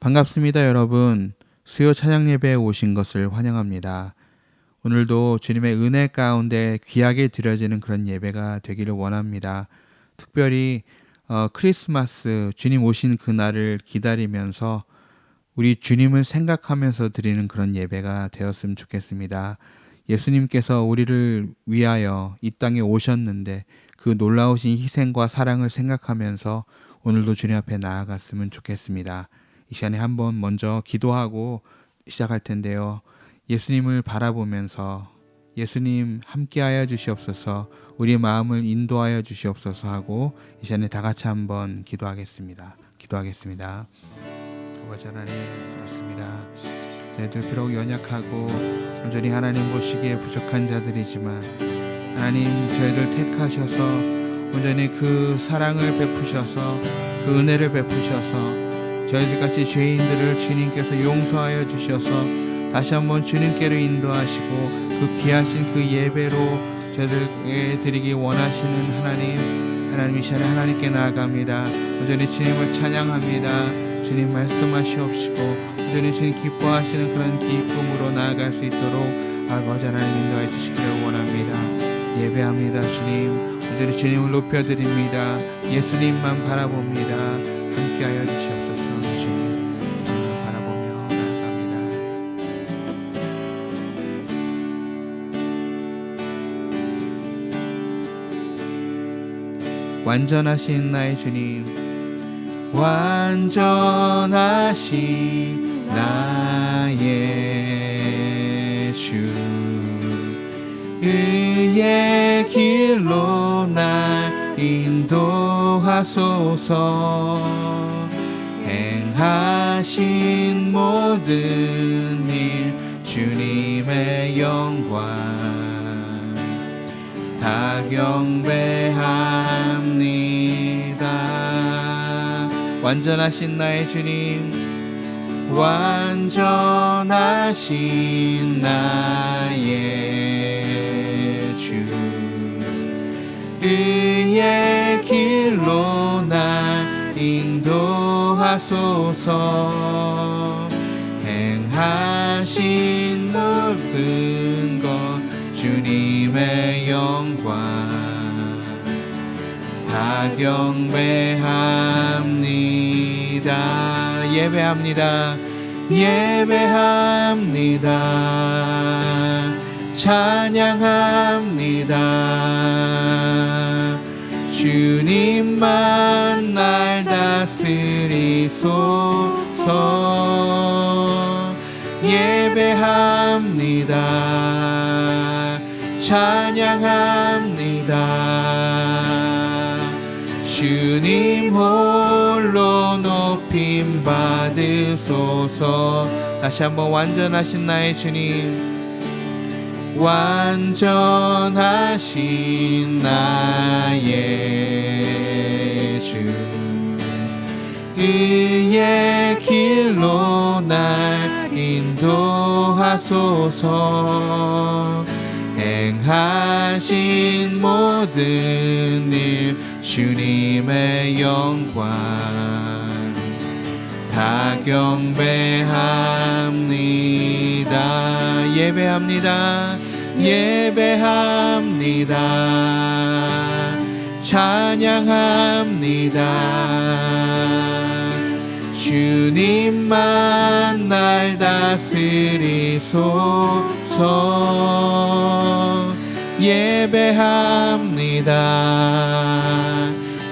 반갑습니다, 여러분. 수요 찬양 예배에 오신 것을 환영합니다. 오늘도 주님의 은혜 가운데 귀하게 드려지는 그런 예배가 되기를 원합니다. 특별히 크리스마스 주님 오신 그날을 기다리면서 우리 주님을 생각하면서 드리는 그런 예배가 되었으면 좋겠습니다. 예수님께서 우리를 위하여 이 땅에 오셨는데 그 놀라우신 희생과 사랑을 생각하면서 오늘도 주님 앞에 나아갔으면 좋겠습니다. 이 시간에 한번 먼저 기도하고 시작할 텐데요. 예수님을 바라보면서 예수님 함께하여 주시옵소서, 우리 마음을 인도하여 주시옵소서 하고 이 시간에 다 같이 한번 기도하겠습니다. 아버지 하나님, 그렇습니다. 저희들 비록 연약하고 온전히 하나님 보시기에 부족한 자들이지만 하나님 저희들 택하셔서 온전히 그 사랑을 베푸셔서 그 은혜를 베푸셔서 저희들같이 죄인들을 주님께서 용서하여 주셔서 다시 한번 주님께로 인도하시고 그 귀하신 그 예배로 저희들에게 드리기 원하시는 하나님 이 시간에 하나님께 나아갑니다. 온전히 주님을 찬양합니다. 주님 말씀하시옵시고 온전히 주님 기뻐하시는 그런 기쁨으로 나아갈 수 있도록 아버지 하나님 인도해 주시기를 원합니다. 예배합니다. 주님, 온전히 주님을 높여드립니다. 예수님만 바라봅니다. 함께하여 주시옵소서. 주님을 바라보며 나아갑니다. 완전하신 나의 주님, 완전하신 나의 주, 의의 길로 날 인도하소서. 행하신 모든 일 주님의 영광 다 경배합니다. 완전하신 나의 주님, 완전하신 나의 주, 의의 길로 날 인도하소서. 행하신 모든 것 주님의 영광 다 경배합니다. 예배합니다. 찬양합니다. 주님만 날 다스리소서. 예배합니다. 찬양합니다. 주님 홀로 높임 받으소서. 다시 한번 완전하신 나의 주님, 완전하신 나의 주, 의의 길로 날 인도하소서. 행하신 모든 일 주님의 영광 다 경배합니다. 예배합니다. 예배합니다. 찬양합니다. 주님만 날 다스리소서. 예배합니다.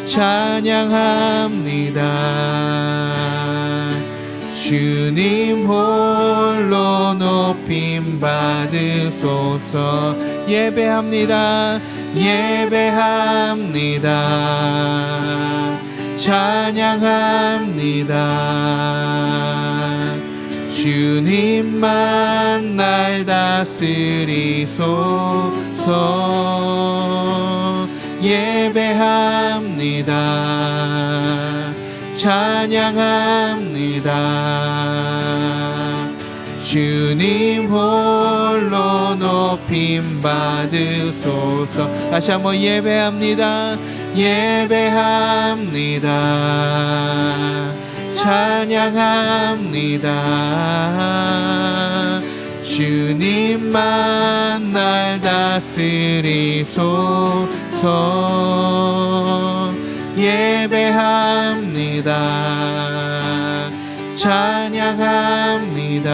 찬양합니다. 주님 홀로 높임 받으소서. 예배합니다. 예배합니다. 찬양합니다. 주님만 날 다스리소서. 예배합니다. 찬양합니다. 주님 홀로 높임 받으소서. 다시 한번 예배합니다. 예배합니다. 찬양합니다. 주님만 날 다스리소서. 예배합니다. 찬양합니다.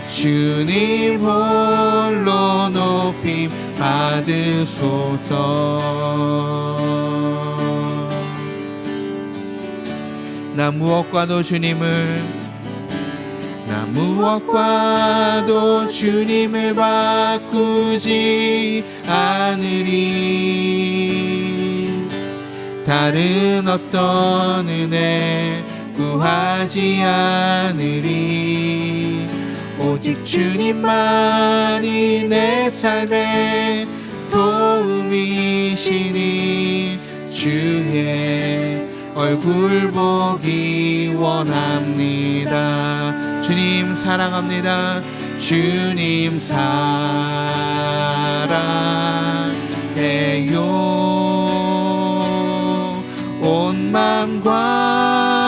주님 홀로 높임 받으소서. 나 무엇과도 주님을 바꾸지 않으리. 다른 어떤 은혜 구하지 않으리. 오직 주님만이 내 삶의 도움이시니 주의 얼굴 보기 원합니다. 주님 사랑합니다. 주님 사랑해요. 온 마음과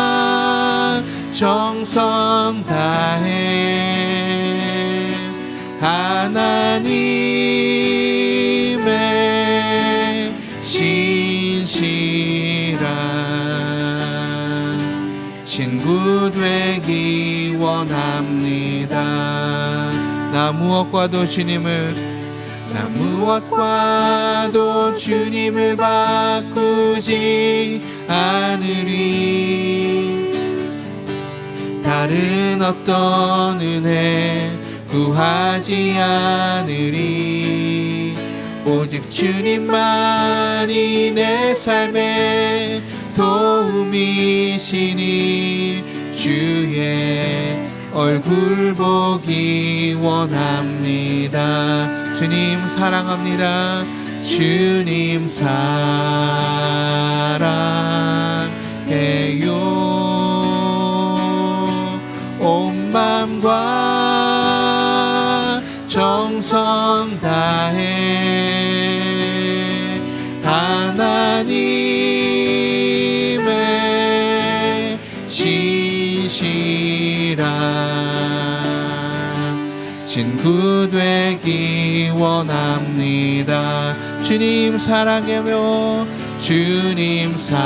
정성 다해 하나님의 신실한 친구 되기 원합니다. 나 무엇과도 주님을 바꾸지 않으리. 다른 어떤 은혜 구하지 않으리. 오직 주님만이 내 삶의 도움이시니 주의 얼굴 보기 원합니다. 주님 사랑합니다. 주님 사랑해요. 온 마음과 정성 다해 하나님의 신실한 친구 되기 원합니다. 주님 사랑하며 주님 사랑해요.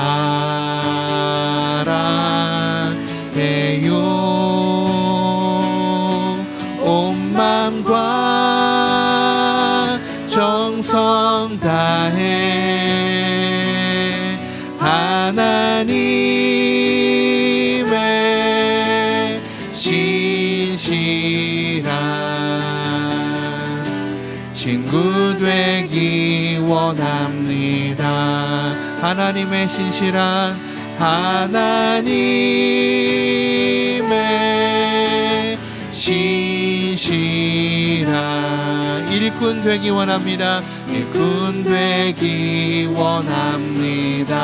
온 마음과 정성 다해 하나님의 신실한 친구 되기 원합니다. 하나님의 신실한 하나님의 신실한 일꾼 되기 원합니다. 일꾼 되기 원합니다.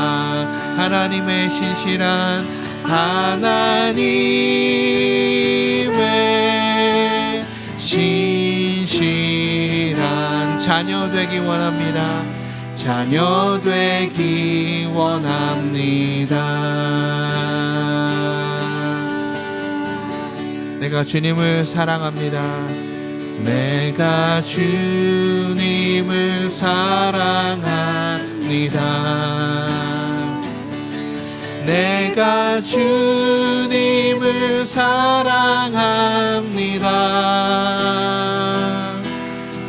하나님의 신실한 하나님의 신실한 자녀 되기 원합니다. 자녀 되기 원합니다. 내가 주님을 사랑합니다. 내가 주님을 사랑합니다. 내가 주님을 사랑합니다.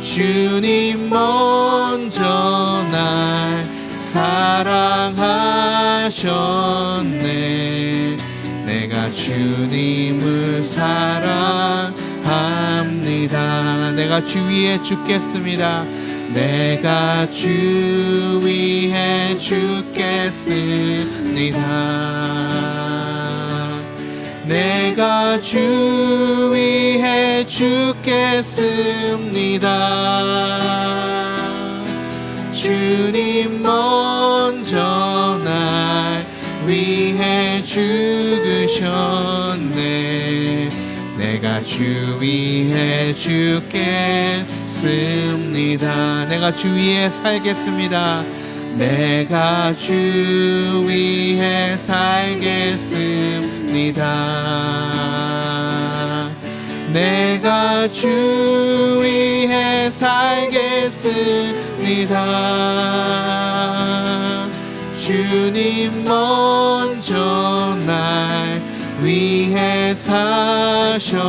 주님 먼저 날 사랑하셨네. 내가 주님을 사랑합니다. 내가 주 위에 죽겠습니다. 내가 주 위에 죽겠습니다. 내가 주 위에 죽겠습니다. 주님 먼저 날 위해 죽으셨네. 내가 주 위에 죽겠습니다. 내가 주 위에 살겠습니다. 내가 주 위해 살겠습니다. 내가 주 위해 살겠습니다. 주님 먼저 날 위해 사셨네.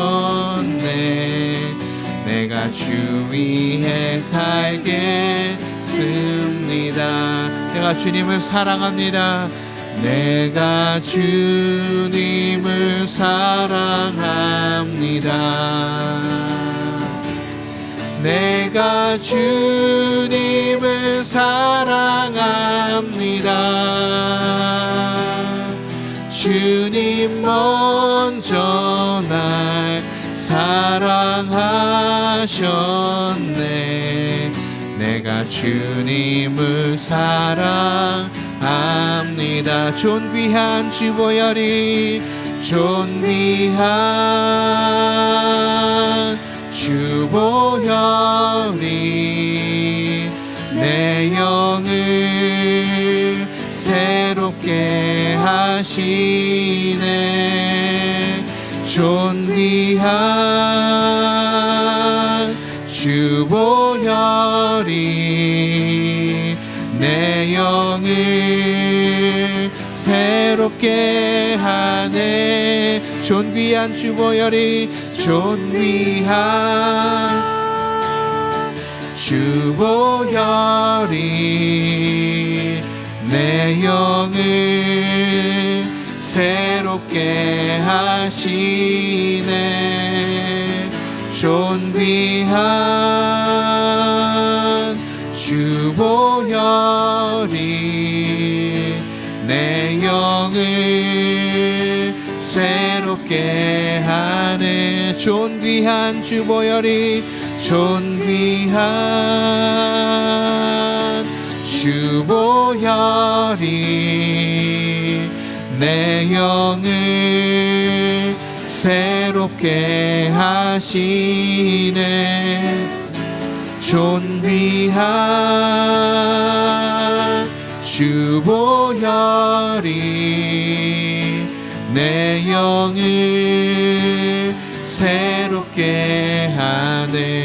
내가 주 위해 살겠습니다. 내가 주님을 사랑합니다. 내가 주님을 사랑합니다. 내가 주님을 사랑합니다. 주님 먼저 날 사랑하셨네. 내가 주님을 사랑합니다. 존귀한 주보혈이 존귀한 주보혈이 내 영을 새롭게 하시네. 존귀한 주보혈이 내 영을 새롭게 하네. 존귀한 주보혈이 존귀한 주보혈이 내 영을 새롭게 하시네. 존귀한 주보혈이 내 영을 새롭게 하네. 존귀한 주보혈이 존귀한 주보혈이 내 영을 새롭게 하시네. 존귀한 주보혈이 내 영을 새롭게 하네.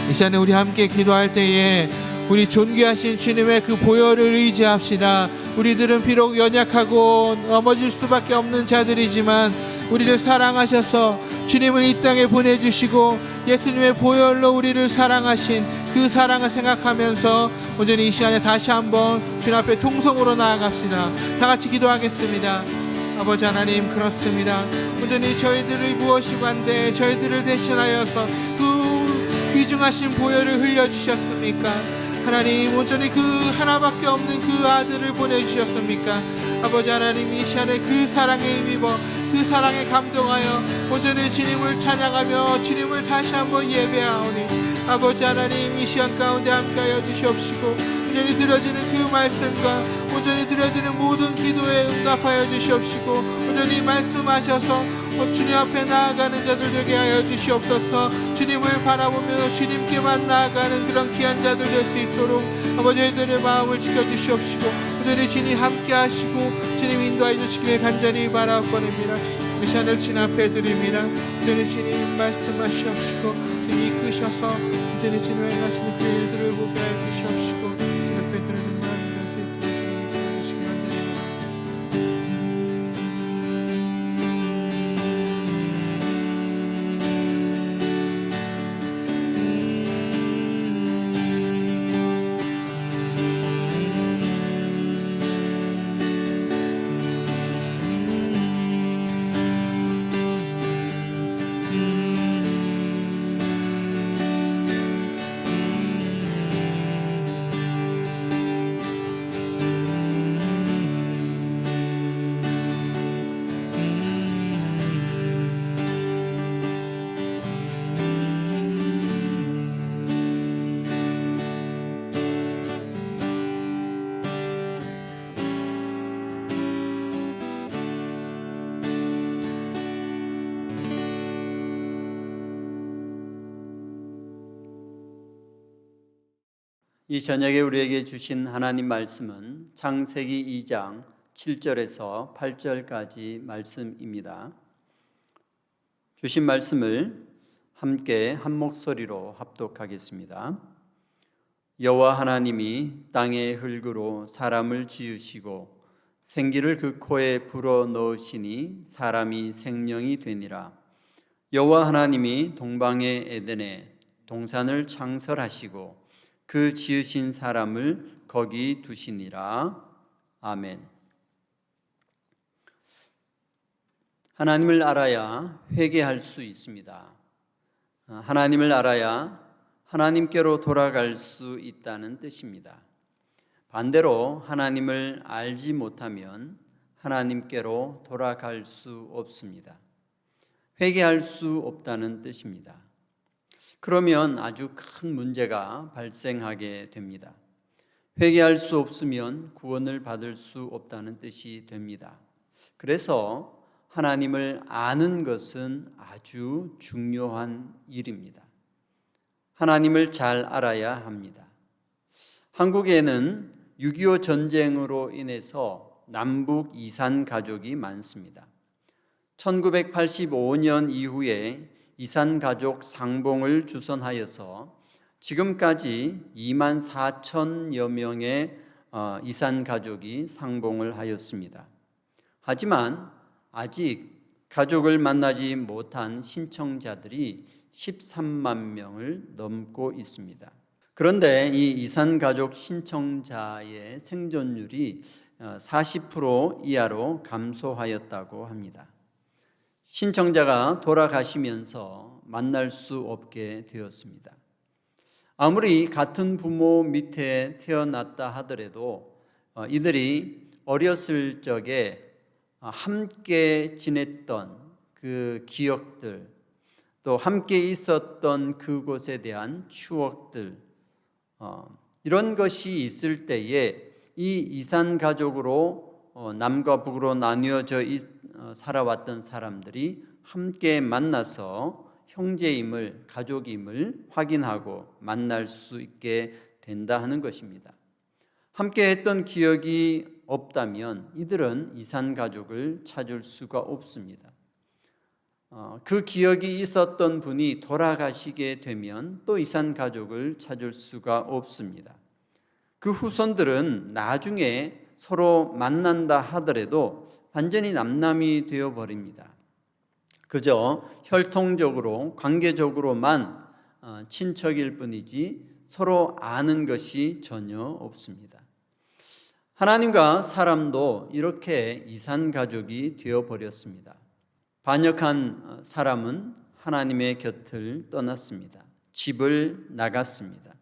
이 시간에 우리 함께 기도할 때에 우리 존귀하신 주님의 그 보혈을 의지합시다. 우리들은 비록 연약하고 넘어질 수밖에 없는 자들이지만 우리를 사랑하셔서 주님을 이 땅에 보내주시고 예수님의 보혈로 우리를 사랑하신 그 사랑을 생각하면서 온전히 이 시간에 다시 한번 주님 앞에 통성으로 나아갑시다. 다 같이 기도하겠습니다. 아버지 하나님, 그렇습니다. 온전히 저희들의 무엇이 관대 저희들을 대신하여서 그 귀중하신 보혈을 흘려주셨습니까? 하나님, 온전히 그 하나밖에 없는 그 아들을 보내주셨습니까? 아버지 하나님, 이 시간에 그 사랑에 힘입어 그 사랑에 감동하여 온전히 주님을 찬양하며 주님을 다시 한번 예배하오니 아버지 하나님, 이 시간 가운데 함께하여 주시옵시고 온전히 드려지는 그 말씀과 온전히 드려지는 모든 기도에 응답하여 주시옵시고 온전히 말씀하셔서 주님 앞에 나아가는 자들 되게 하여 주시옵소서. 주님을 바라보며 주님께만 나아가는 그런 귀한 자들 될 수 있도록 아버지 저희들의 마음을 지켜주시옵시고 온전히 주님 함께 하시고 주님 인도하여 주시기를 간절히 바라옵건입니다. 이 시간을 주님 앞에 드립니다. 온전히 주님 말씀하시옵시고 주님 이끄셔서 온전히 주님 행하시는 그 일들을 보게 하여 주시옵시고 주님 앞에 드리는 마음을 할 수 있도록 주님 인도하여 주시기 간절히 이 저녁에 우리에게 주신 하나님 말씀은 창세기 2장 7절에서 8절까지 말씀입니다. 주신 말씀을 함께 한 목소리로 합독하겠습니다. 여호와 하나님이 땅의 흙으로 사람을 지으시고 생기를 그 코에 불어 넣으시니 사람이 생명이 되니라. 여호와 하나님이 동방의 에덴에 동산을 창설하시고 그 지으신 사람을 거기 두시니라. 아멘. 하나님을 알아야 회개할 수 있습니다. 하나님을 알아야 하나님께로 돌아갈 수 있다는 뜻입니다. 반대로 하나님을 알지 못하면 하나님께로 돌아갈 수 없습니다. 회개할 수 없다는 뜻입니다. 그러면 아주 큰 문제가 발생하게 됩니다. 회개할 수 없으면 구원을 받을 수 없다는 뜻이 됩니다. 그래서 하나님을 아는 것은 아주 중요한 일입니다. 하나님을 잘 알아야 합니다. 한국에는 6.25 전쟁으로 인해서 남북 이산 가족이 많습니다. 1985년 이후에 이산 가족 상봉을 주선하여서 지금까지 2만 4천여 명의 이산 가족이 상봉을 하였습니다. 하지만 아직 가족을 만나지 못한 신청자들이 13만 명을 넘고 있습니다. 그런데 이 이산 가족 신청자의 생존율이 40% 이하로 감소하였다고 합니다. 신청자가 돌아가시면서 만날 수 없게 되었습니다. 아무리 같은 부모 밑에 태어났다 하더라도 이들이 어렸을 적에 함께 지냈던 그 기억들, 또 함께 있었던 그곳에 대한 추억들, 이런 것이 있을 때에 이 이산 가족으로 남과 북으로 나뉘어져 살아왔던 사람들이 함께 만나서 형제임을, 가족임을 확인하고 만날 수 있게 된다 하는 것입니다. 함께 했던 기억이 없다면 이들은 이산 가족을 찾을 수가 없습니다. 그 기억이 있었던 분이 돌아가시게 되면 또 이산 가족을 찾을 수가 없습니다. 그 후손들은 나중에 서로 만난다 하더라도 완전히 남남이 되어버립니다. 그저 혈통적으로 관계적으로만 친척일 뿐이지 서로 아는 것이 전혀 없습니다. 하나님과 사람도 이렇게 이산 가족이 되어버렸습니다. 반역한 사람은 하나님의 곁을 떠났습니다. 집을 나갔습니다.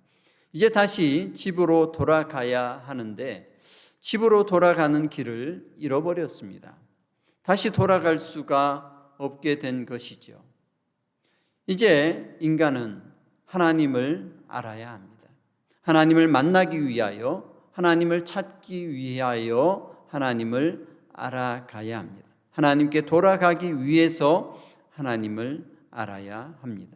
이제 다시 집으로 돌아가야 하는데 집으로 돌아가는 길을 잃어버렸습니다. 다시 돌아갈 수가 없게 된 것이죠. 이제 인간은 하나님을 알아야 합니다. 하나님을 만나기 위하여, 하나님을 찾기 위하여 하나님을 알아가야 합니다. 하나님께 돌아가기 위해서 하나님을 알아야 합니다.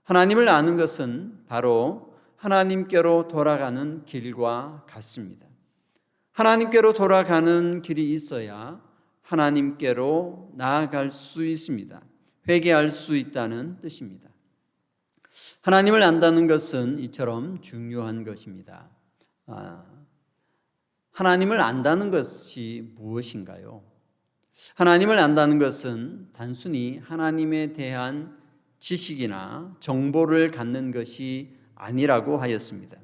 하나님을 아는 것은 바로 하나님께로 돌아가는 길과 같습니다. 하나님께로 돌아가는 길이 있어야 하나님께로 나아갈 수 있습니다. 회개할 수 있다는 뜻입니다. 하나님을 안다는 것은 이처럼 중요한 것입니다. 하나님을 안다는 것이 무엇인가요? 하나님을 안다는 것은 단순히 하나님에 대한 지식이나 정보를 갖는 것이 아니라고 하였습니다.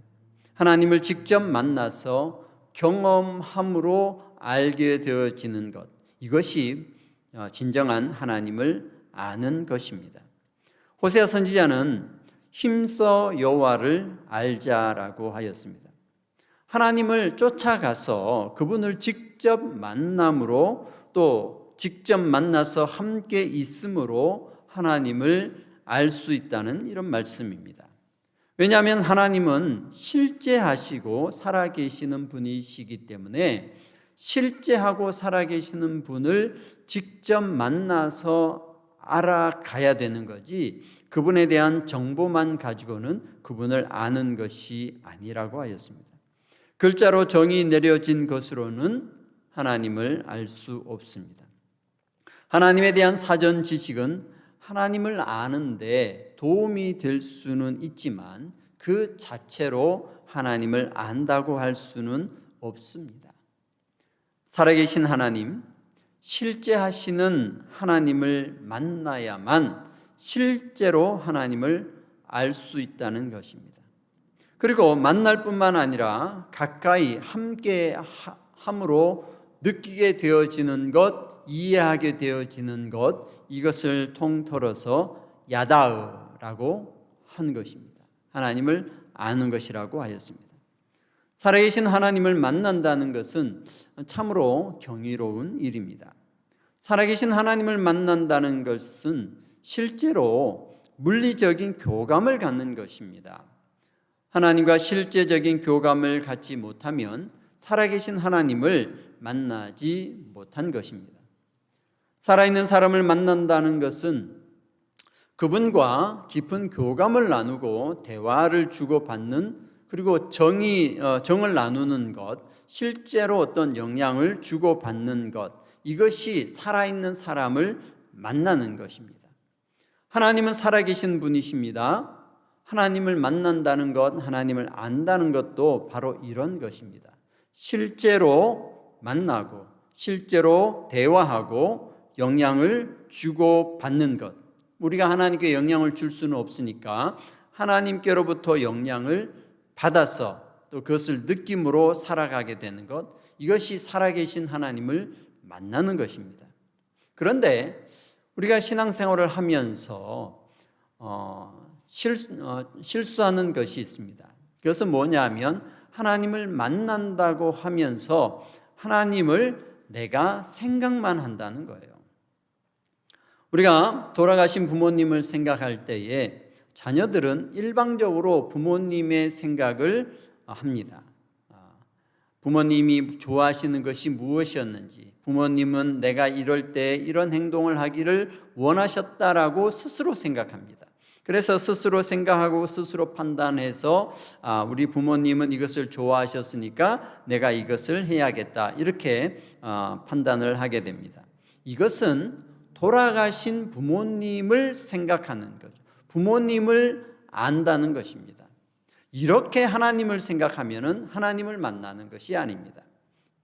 하나님을 직접 만나서 경험함으로 알게 되어지는 것, 이것이 진정한 하나님을 아는 것입니다. 호세아 선지자는 힘써 여호와를 알자라고 하였습니다. 하나님을 쫓아가서 그분을 직접 만남으로, 또 직접 만나서 함께 있음으로 하나님을 알 수 있다는 이런 말씀입니다. 왜냐하면 하나님은 실제하시고 살아계시는 분이시기 때문에 실제하고 살아계시는 분을 직접 만나서 알아가야 되는 거지 그분에 대한 정보만 가지고는 그분을 아는 것이 아니라고 하였습니다. 글자로 정의 내려진 것으로는 하나님을 알 수 없습니다. 하나님에 대한 사전 지식은 하나님을 아는데 도움이 될 수는 있지만 그 자체로 하나님을 안다고 할 수는 없습니다. 살아계신 하나님, 실제 하시는 하나님을 만나야만 실제로 하나님을 알 수 있다는 것입니다. 그리고 만날 뿐만 아니라 가까이 함께 함으로 느끼게 되어지는 것, 이해하게 되어지는 것, 이것을 통틀어서 야다으라고 한 것입니다. 하나님을 아는 것이라고 하였습니다. 살아계신 하나님을 만난다는 것은 참으로 경이로운 일입니다. 살아계신 하나님을 만난다는 것은 실제로 물리적인 교감을 갖는 것입니다. 하나님과 실제적인 교감을 갖지 못하면 살아계신 하나님을 만나지 못한 것입니다. 살아있는 사람을 만난다는 것은 그분과 깊은 교감을 나누고 대화를 주고받는, 그리고 정을 나누는 것, 실제로 어떤 영향을 주고받는 것, 이것이 살아있는 사람을 만나는 것입니다. 하나님은 살아계신 분이십니다. 하나님을 만난다는 것, 하나님을 안다는 것도 바로 이런 것입니다. 실제로 만나고 실제로 대화하고 영향을 주고받는 것. 우리가 하나님께 영향을 줄 수는 없으니까 하나님께로부터 영향을 받아서 또 그것을 느낌으로 살아가게 되는 것, 이것이 살아계신 하나님을 만나는 것입니다. 그런데 우리가 신앙생활을 하면서 실수하는 것이 있습니다. 그것은 뭐냐면 하나님을 만난다고 하면서 하나님을 내가 생각만 한다는 거예요. 우리가 돌아가신 부모님을 생각할 때에 자녀들은 일방적으로 부모님의 생각을 합니다. 부모님이 좋아하시는 것이 무엇이었는지, 부모님은 내가 이럴 때 이런 행동을 하기를 원하셨다라고 스스로 생각합니다. 그래서 스스로 생각하고 스스로 판단해서 우리 부모님은 이것을 좋아하셨으니까 내가 이것을 해야겠다, 이렇게 판단을 하게 됩니다. 이것은 돌아가신 부모님을 생각하는 거죠. 부모님을 안다는 것입니다. 이렇게 하나님을 생각하면은 하나님을 만나는 것이 아닙니다.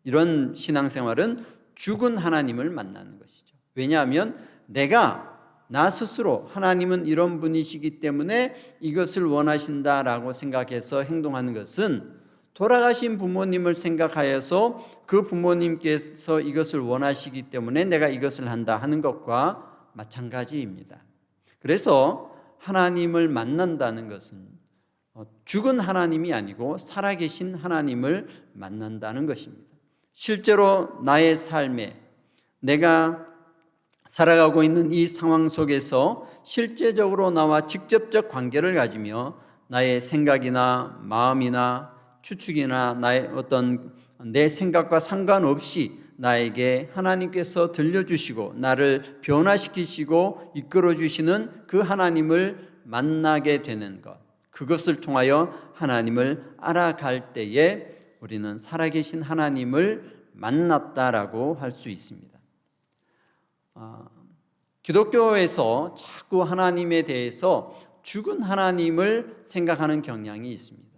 이런 신앙생활은 죽은 하나님을 만나는 것이죠. 왜냐하면 내가 나 스스로 하나님은 이런 분이시기 때문에 이것을 원하신다라고 생각해서 행동하는 것은 돌아가신 부모님을 생각하여서 그 부모님께서 이것을 원하시기 때문에 내가 이것을 한다 하는 것과 마찬가지입니다. 그래서 하나님을 만난다는 것은 죽은 하나님이 아니고 살아계신 하나님을 만난다는 것입니다. 실제로 나의 삶에 내가 살아가고 있는 이 상황 속에서 실제적으로 나와 직접적 관계를 가지며 나의 생각이나 마음이나 추측이나 나의 어떤 내 생각과 상관없이 나에게 하나님께서 들려주시고 나를 변화시키시고 이끌어주시는 그 하나님을 만나게 되는 것, 그것을 통하여 하나님을 알아갈 때에 우리는 살아계신 하나님을 만났다라고 할 수 있습니다. 기독교에서 자꾸 하나님에 대해서 죽은 하나님을 생각하는 경향이 있습니다.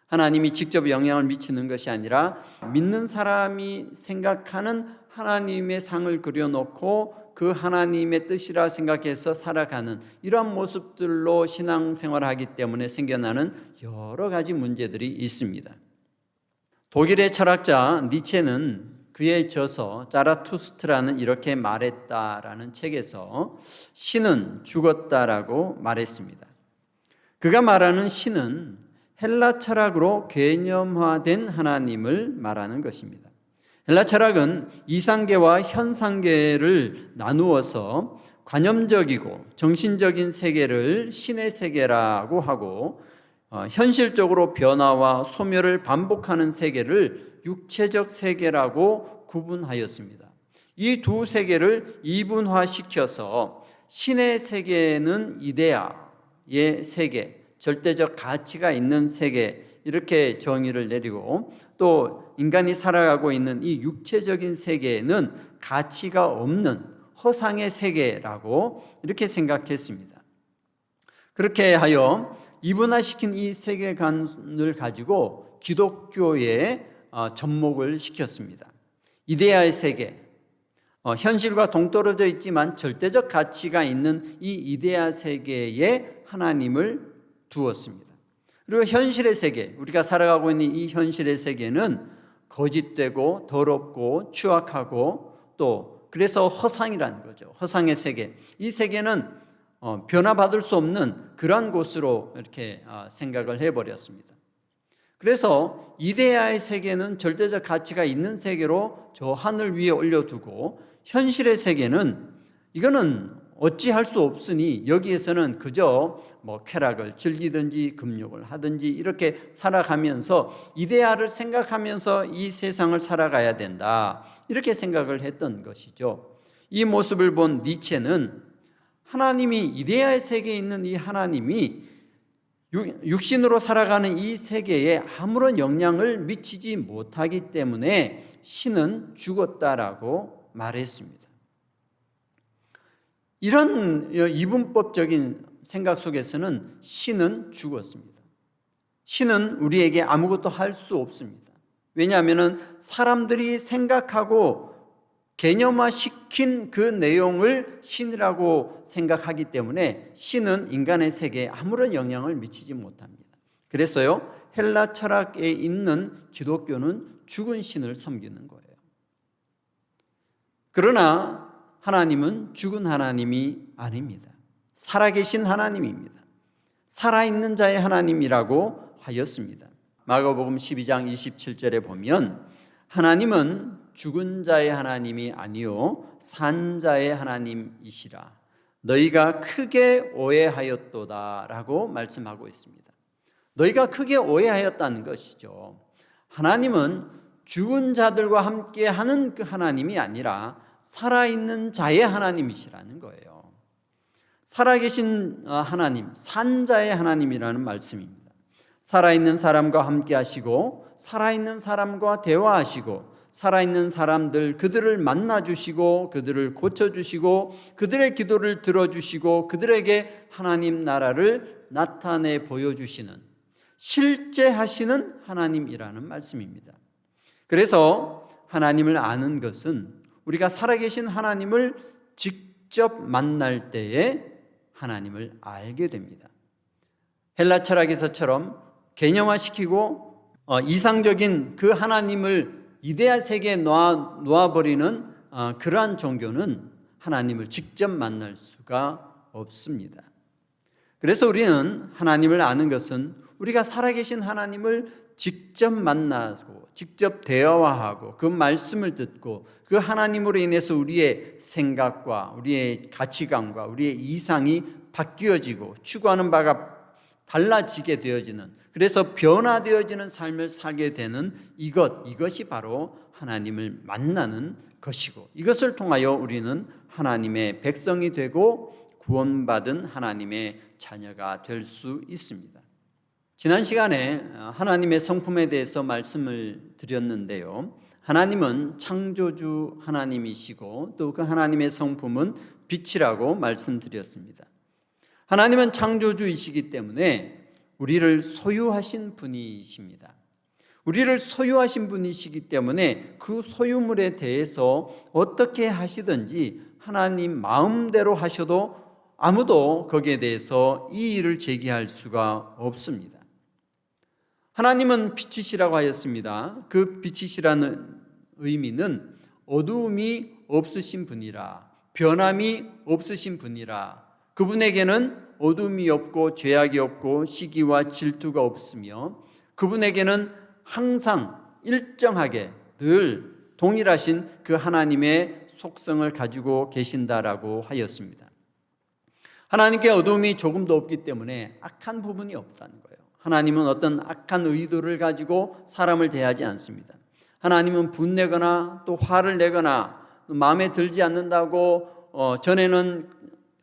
하나님이 직접 영향을 미치는 것이 아니라 믿는 사람이 생각하는 하나님의 상을 그려놓고 그 하나님의 뜻이라 생각해서 살아가는 이러한 모습들로 신앙생활을 하기 때문에 생겨나는 여러 가지 문제들이 있습니다. 독일의 철학자 니체는 그의 저서 자라투스트라는 이렇게 말했다라는 책에서 신은 죽었다라고 말했습니다. 그가 말하는 신은 헬라 철학으로 개념화된 하나님을 말하는 것입니다. 헬라 철학은 이상계와 현상계를 나누어서 관념적이고 정신적인 세계를 신의 세계라고 하고 현실적으로 변화와 소멸을 반복하는 세계를 육체적 세계라고 구분하였습니다. 이 두 세계를 이분화시켜서 신의 세계는 이데아의 세계, 절대적 가치가 있는 세계, 이렇게 정의를 내리고, 또 인간이 살아가고 있는 이 육체적인 세계는 가치가 없는 허상의 세계라고 이렇게 생각했습니다. 그렇게 하여 이분화시킨 이 세계관을 가지고 기독교에 접목을 시켰습니다. 이데아의 세계, 현실과 동떨어져 있지만 절대적 가치가 있는 이 이데아 세계에 하나님을 두었습니다. 그리고 현실의 세계, 우리가 살아가고 있는 이 현실의 세계는 거짓되고 더럽고 추악하고 또 그래서 허상이라는 거죠. 허상의 세계. 이 세계는 변화받을 수 없는 그러한 곳으로 이렇게 생각을 해버렸습니다. 그래서 이데아의 세계는 절대적 가치가 있는 세계로 저 하늘 위에 올려두고, 현실의 세계는 이거는 어찌할 수 없으니 여기에서는 그저 쾌락을 즐기든지 금욕을 하든지 이렇게 살아가면서 이데아를 생각하면서 이 세상을 살아가야 된다, 이렇게 생각을 했던 것이죠. 이 모습을 본 니체는 하나님이, 이데아의 세계에 있는 이 하나님이 육신으로 살아가는 이 세계에 아무런 영향을 미치지 못하기 때문에 신은 죽었다라고 말했습니다. 이런 이분법적인 생각 속에서는 신은 죽었습니다. 신은 우리에게 아무것도 할 수 없습니다. 왜냐하면 사람들이 생각하고 개념화시킨 그 내용을 신이라고 생각하기 때문에 신은 인간의 세계에 아무런 영향을 미치지 못합니다. 그래서요, 헬라 철학에 있는 기독교는 죽은 신을 섬기는 거예요. 그러나 하나님은 죽은 하나님이 아닙니다. 살아계신 하나님입니다. 살아있는 자의 하나님이라고 하였습니다. 마가복음 12장 27절에 보면 하나님은 죽은 자의 하나님이 아니요 산 자의 하나님이시라, 너희가 크게 오해하였도다 라고 말씀하고 있습니다. 너희가 크게 오해하였다는 것이죠. 하나님은 죽은 자들과 함께 하는 그 하나님이 아니라 살아있는 자의 하나님이시라는 거예요. 살아계신 하나님, 산 자의 하나님이라는 말씀입니다. 살아있는 사람과 함께 하시고, 살아있는 사람과 대화하시고, 살아있는 사람들, 그들을 만나주시고, 그들을 고쳐주시고, 그들의 기도를 들어주시고, 그들에게 하나님 나라를 나타내 보여주시는, 실제 하시는 하나님이라는 말씀입니다. 그래서 하나님을 아는 것은 우리가 살아계신 하나님을 직접 만날 때에 하나님을 알게 됩니다. 헬라 철학에서처럼 개념화시키고 이상적인 그 하나님을 이데아 세계에 놓아버리는 그러한 종교는 하나님을 직접 만날 수가 없습니다. 그래서 우리는 하나님을 아는 것은 우리가 살아계신 하나님을 직접 만나고 직접 대화하고 그 말씀을 듣고 그 하나님으로 인해서 우리의 생각과 우리의 가치관과 우리의 이상이 바뀌어지고 추구하는 바가 달라지게 되어지는, 그래서 변화되어지는 삶을 살게 되는 이것이 바로 하나님을 만나는 것이고, 이것을 통하여 우리는 하나님의 백성이 되고 구원받은 하나님의 자녀가 될 수 있습니다. 지난 시간에 하나님의 성품에 대해서 말씀을 드렸는데요, 하나님은 창조주 하나님이시고 또 그 하나님의 성품은 빛이라고 말씀드렸습니다. 하나님은 창조주이시기 때문에 우리를 소유하신 분이십니다. 우리를 소유하신 분이시기 때문에 그 소유물에 대해서 어떻게 하시든지 하나님 마음대로 하셔도 아무도 거기에 대해서 이의를 제기할 수가 없습니다. 하나님은 빛이시라고 하였습니다. 그 빛이시라는 의미는 어두움이 없으신 분이라, 변함이 없으신 분이라, 그분에게는 어둠이 없고 죄악이 없고 시기와 질투가 없으며 그분에게는 항상 일정하게 늘 동일하신 그 하나님의 속성을 가지고 계신다라고 하였습니다. 하나님께 어둠이 조금도 없기 때문에 악한 부분이 없다는 거예요. 하나님은 어떤 악한 의도를 가지고 사람을 대하지 않습니다. 하나님은 분내거나 또 화를 내거나 마음에 들지 않는다고 전에는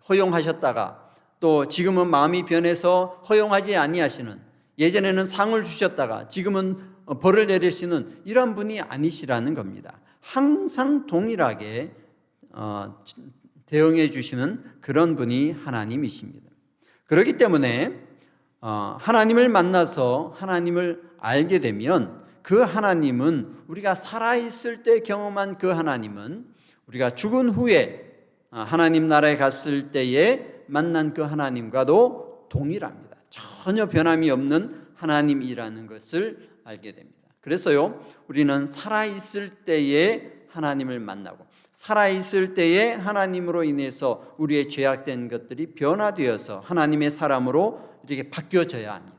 허용하셨다가 또 지금은 마음이 변해서 허용하지 아니하시는, 예전에는 상을 주셨다가 지금은 벌을 내리시는 이런 분이 아니시라는 겁니다. 항상 동일하게 대응해 주시는 그런 분이 하나님이십니다. 그렇기 때문에 하나님을 만나서 하나님을 알게 되면 그 하나님은, 우리가 살아있을 때 경험한 그 하나님은 우리가 죽은 후에 하나님 나라에 갔을 때에 만난 그 하나님과도 동일합니다. 전혀 변함이 없는 하나님이라는 것을 알게 됩니다. 그래서요, 우리는 살아있을 때에 하나님을 만나고 살아있을 때에 하나님으로 인해서 우리의 죄악된 것들이 변화되어서 하나님의 사람으로 이렇게 바뀌어져야 합니다.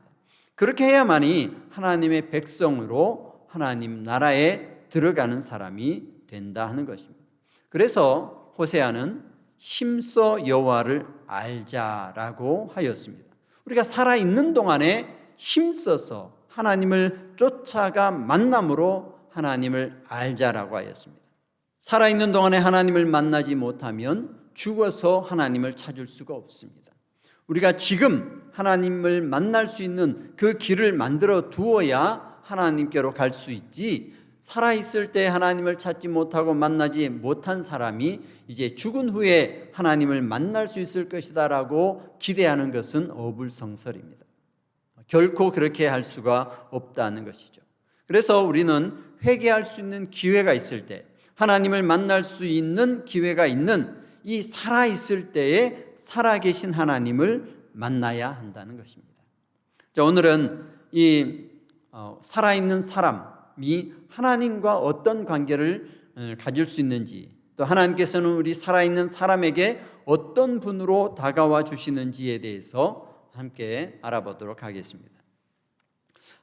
그렇게 해야만이 하나님의 백성으로 하나님 나라에 들어가는 사람이 된다 하는 것입니다. 그래서 호세아는 힘써 여호와를 알자라고 하였습니다. 우리가 살아있는 동안에 힘써서 하나님을 쫓아가 만남으로 하나님을 알자라고 하였습니다. 살아있는 동안에 하나님을 만나지 못하면 죽어서 하나님을 찾을 수가 없습니다. 우리가 지금 하나님을 만날 수 있는 그 길을 만들어 두어야 하나님께로 갈 수 있지, 살아있을 때 하나님을 찾지 못하고 만나지 못한 사람이 이제 죽은 후에 하나님을 만날 수 있을 것이다라고 기대하는 것은 어불성설입니다. 결코 그렇게 할 수가 없다는 것이죠. 그래서 우리는 회개할 수 있는 기회가 있을 때, 하나님을 만날 수 있는 기회가 있는 이 살아있을 때에 살아계신 하나님을 만나야 한다는 것입니다. 자, 오늘은 이 살아있는 사람이 하나님과 어떤 관계를 가질 수 있는지, 또 하나님께서는 우리 살아있는 사람에게 어떤 분으로 다가와 주시는지에 대해서 함께 알아보도록 하겠습니다.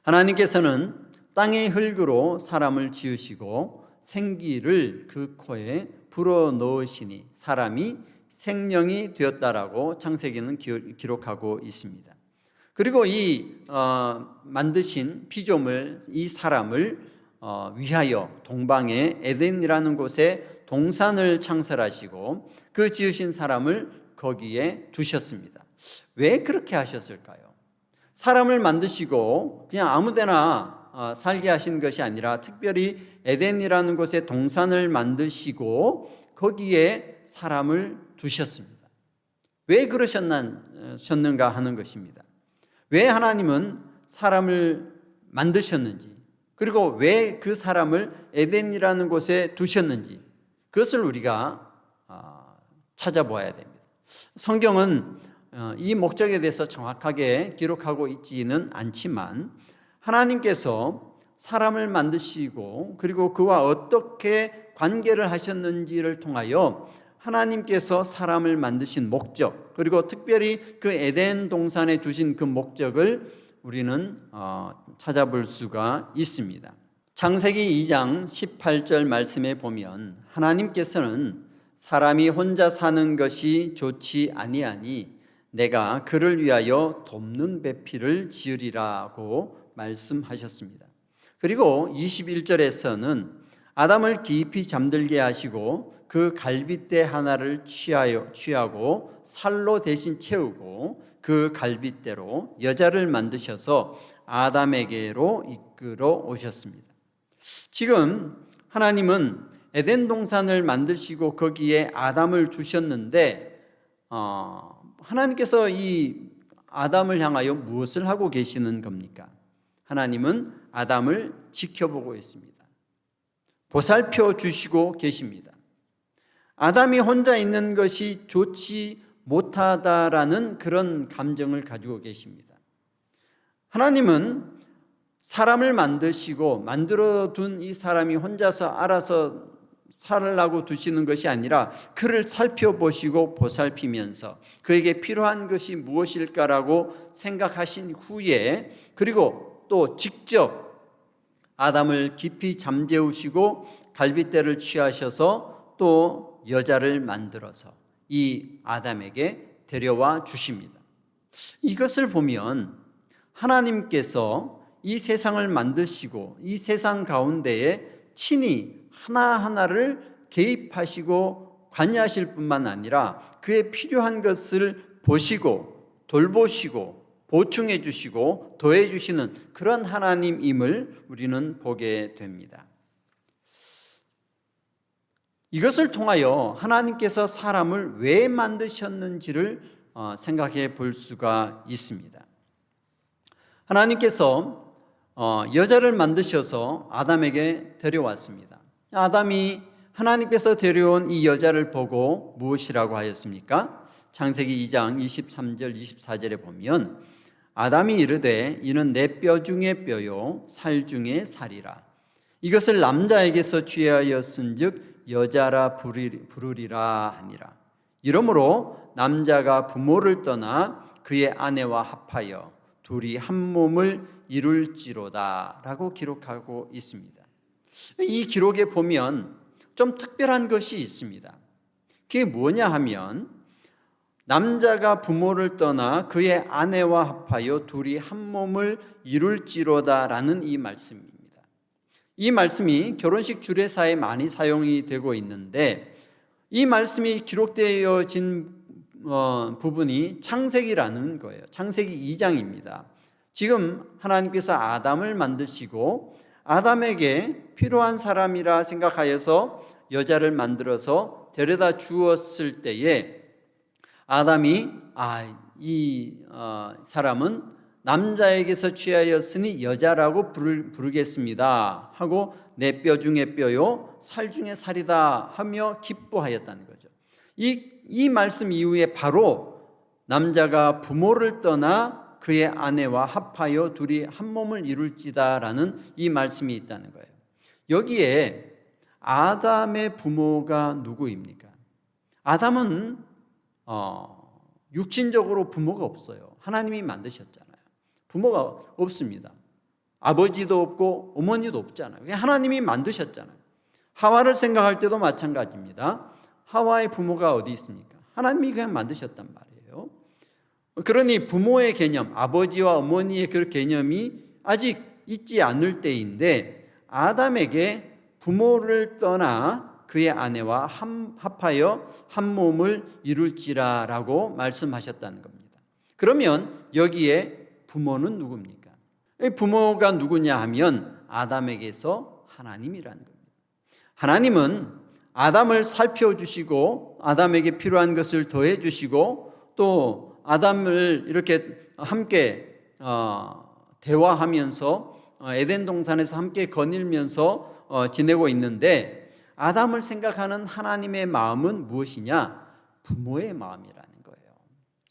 하나님께서는 땅의 흙으로 사람을 지으시고 생기를 그 코에 불어넣으시니 사람이 생명이 되었다라고 창세기는 기록하고 있습니다. 그리고 이 만드신 피조물, 이 사람을 위하여 동방의 에덴이라는 곳에 동산을 창설하시고 그 지으신 사람을 거기에 두셨습니다. 왜 그렇게 하셨을까요? 사람을 만드시고 그냥 아무데나 살게 하신 것이 아니라 특별히 에덴이라는 곳에 동산을 만드시고 거기에 사람을 두셨습니다. 왜 그러셨는가 하는 것입니다. 왜 하나님은 사람을 만드셨는지, 그리고 왜 그 사람을 에덴이라는 곳에 두셨는지, 그것을 우리가 찾아보아야 됩니다. 성경은 이 목적에 대해서 정확하게 기록하고 있지는 않지만 하나님께서 사람을 만드시고 그리고 그와 어떻게 관계를 하셨는지를 통하여 하나님께서 사람을 만드신 목적, 그리고 특별히 그 에덴 동산에 두신 그 목적을 우리는 찾아볼 수가 있습니다. 창세기 2장 18절 말씀에 보면 하나님께서는 사람이 혼자 사는 것이 좋지 아니하니 내가 그를 위하여 돕는 배필을 지으리라고 말씀하셨습니다. 그리고 21절에서는 아담을 깊이 잠들게 하시고 그 갈빗대 하나를 취하고 살로 대신 채우고 그 갈빗대로 여자를 만드셔서 아담에게로 이끌어 오셨습니다. 지금 하나님은 에덴 동산을 만드시고 거기에 아담을 두셨는데 하나님께서 이 아담을 향하여 무엇을 하고 계시는 겁니까? 하나님은 아담을 지켜보고 있습니다. 보살펴 주시고 계십니다. 아담이 혼자 있는 것이 좋지 못하다라는 그런 감정을 가지고 계십니다. 하나님은 사람을 만드시고 만들어 둔 이 사람이 혼자서 알아서 살라고 두시는 것이 아니라 그를 살펴보시고 보살피면서 그에게 필요한 것이 무엇일까라고 생각하신 후에, 그리고 또 직접 아담을 깊이 잠재우시고 갈빗대를 취하셔서 또 여자를 만들어서 이 아담에게 데려와 주십니다. 이것을 보면 하나님께서 이 세상을 만드시고 이 세상 가운데에 친히 하나하나를 개입하시고 관여하실 뿐만 아니라 그의 필요한 것을 보시고 돌보시고 보충해 주시고 더해 주시는 그런 하나님임을 우리는 보게 됩니다. 이것을 통하여 하나님께서 사람을 왜 만드셨는지를 생각해 볼 수가 있습니다. 하나님께서 여자를 만드셔서 아담에게 데려왔습니다. 아담이 하나님께서 데려온 이 여자를 보고 무엇이라고 하였습니까? 창세기 2장 23절 24절에 보면 아담이 이르되 이는 내 뼈 중에 뼈요 살 중에 살이라. 이것을 남자에게서 취하였은즉 여자라 부르리라 하니라. 이러므로 남자가 부모를 떠나 그의 아내와 합하여 둘이 한 몸을 이룰지로다 라고 기록하고 있습니다. 이 기록에 보면 좀 특별한 것이 있습니다. 그게 뭐냐 하면 남자가 부모를 떠나 그의 아내와 합하여 둘이 한 몸을 이룰지로다 라는 이 말씀입니다. 이 말씀이 결혼식 주례사에 많이 사용이 되고 있는데 이 말씀이 기록되어진 부분이 창세기라는 거예요. 창세기 2장입니다. 지금 하나님께서 아담을 만드시고 아담에게 필요한 사람이라 생각하여서 여자를 만들어서 데려다 주었을 때에 아담이 이 사람은 남자에게서 취하였으니 여자라고 부르겠습니다 하고 내 뼈 중에 뼈요 살 중에 살이다 하며 기뻐하였다는 거죠. 이 말씀 이후에 바로 남자가 부모를 떠나 그의 아내와 합하여 둘이 한 몸을 이룰지다라는 이 말씀이 있다는 거예요. 여기에 아담의 부모가 누구입니까? 아담은 육신적으로 부모가 없어요. 하나님이 만드셨잖아요. 부모가 없습니다. 아버지도 없고 어머니도 없잖아요. 하나님이 만드셨잖아요. 하와를 생각할 때도 마찬가지입니다. 하와의 부모가 어디 있습니까? 하나님이 그냥 만드셨단 말이에요. 그러니 부모의 개념, 아버지와 어머니의 그 개념이 아직 있지 않을 때인데 아담에게 부모를 떠나 그의 아내와 합하여 한 몸을 이룰지라라고 말씀하셨다는 겁니다. 그러면 여기에 부모는 누굽니까? 부모가 누구냐 하면 아담에게서 하나님이라는 겁니다. 하나님은 아담을 살펴주시고 아담에게 필요한 것을 더해 주시고 또 아담을 이렇게 함께 대화하면서 에덴 동산에서 함께 거닐면서 지내고 있는데 아담을 생각하는 하나님의 마음은 무엇이냐? 부모의 마음이라는 거예요.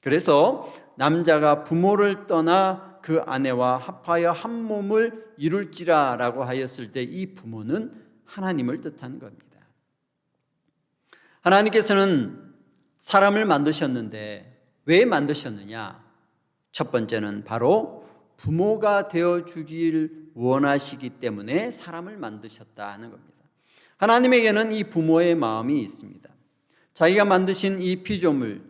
그래서 남자가 부모를 떠나 그 아내와 합하여 한 몸을 이룰지라라고 하였을 때 이 부모는 하나님을 뜻하는 겁니다. 하나님께서는 사람을 만드셨는데 왜 만드셨느냐? 첫 번째는 바로 부모가 되어주길 원하시기 때문에 사람을 만드셨다 하는 겁니다. 하나님에게는 이 부모의 마음이 있습니다. 자기가 만드신 이 피조물,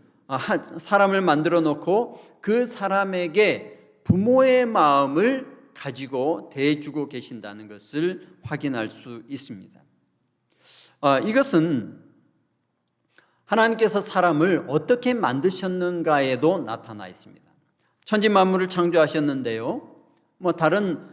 사람을 만들어 놓고 그 사람에게 부모의 마음을 가지고 대해주고 계신다는 것을 확인할 수 있습니다. 이것은 하나님께서 사람을 어떻게 만드셨는가에도 나타나 있습니다. 천지 만물을 창조하셨는데요. 다른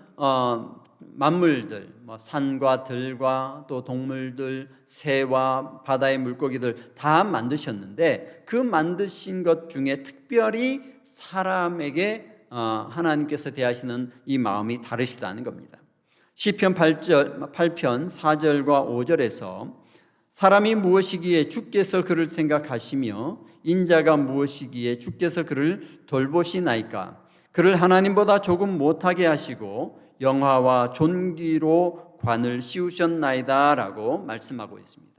만물들, 산과 들과 또 동물들, 새와 바다의 물고기들 다 만드셨는데 그 만드신 것 중에 특별히 사람에게 하나님께서 대하시는 이 마음이 다르시다는 겁니다. 시편 8편 4절과 5절에서 사람이 무엇이기에 주께서 그를 생각하시며 인자가 무엇이기에 주께서 그를 돌보시나이까. 그를 하나님보다 조금 못하게 하시고 영화와 존귀로 관을 씌우셨나이다 라고 말씀하고 있습니다.